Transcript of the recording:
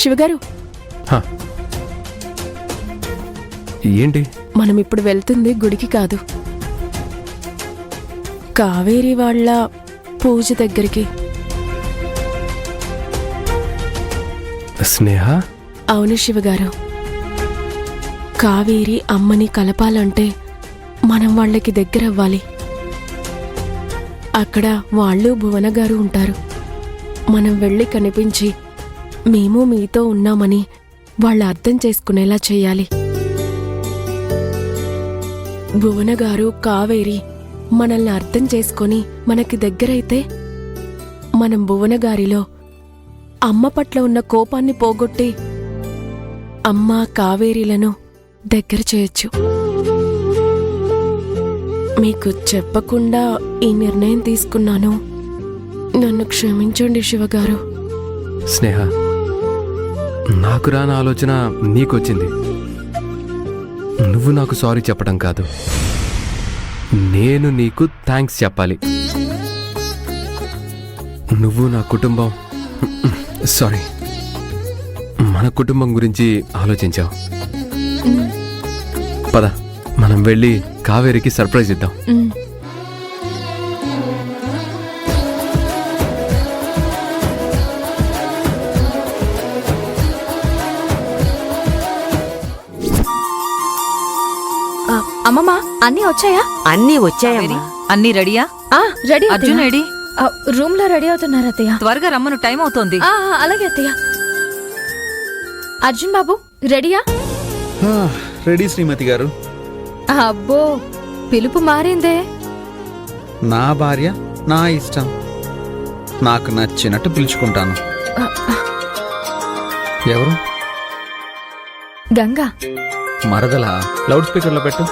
శివగారు, ఏంటి? మనం ఇప్పుడు వెళ్తుంది గుడికి కాదు, కావేరి వాళ్ళ పూజ దగ్గరికి. స్నేహ? అవును శివగారు, కావేరి అమ్మని కలపాలంటే మనం వాళ్ళకి దగ్గరవ్వాలి. అక్కడ వాళ్ళు భువనగారు ఉంటారు. మనం వెళ్ళి కనిపించి మేము మీతో ఉన్నామని వాళ్ళు అర్థం చేసుకునేలా చెయ్యాలి. భువనగారు కావేరి మనల్ని అర్థం చేసుకొని మనకి దగ్గరైతే మనం భువనగారిలో అమ్మ పట్ల ఉన్న కోపాన్ని పోగొట్టి అమ్మ కావేరీలను దగ్గర చేయొచ్చు. మీకు చెప్పకుండా ఈ నిర్ణయం తీసుకున్నాను, నన్ను క్షమించండి శివగారు. స్నేహ, నాకు రాని ఆలోచన నీకొచ్చింది. నువ్వు నాకు సారీ చెప్పడం కాదు, నేను నీకు థ్యాంక్స్ చెప్పాలి. నువ్వు నా కుటుంబం, సారీ, మన కుటుంబం గురించి ఆలోచించావు. పద, మనం వెళ్ళి కావేరికి సర్ప్రైజ్ ఇద్దాం. అమ్మమ్మా, అన్నీ వచ్చాయా? అన్నీ వచ్చాయమ్మా. అన్నీ రెడీయా? రెడీ. అర్జున్ రెడీ? రూమ్ లో రెడీ అవుతున్నారు అత్తయ్య. త్వరగా రమ్మను, టైం అవుతోంది. అలాగే అత్తయ్య. అర్జున్ బాబు రెడీయా? రెడీ శ్రీమతి గారు. అబ్బో, పిలుపు మారిందే. నా భార్య నా ఇష్టం, నాకు నచ్చినట్టు పిలుచుకుంటాను. ఎవరు? గంగా. మరదలా? లౌడ్ స్పీకర్లో పెట్టు.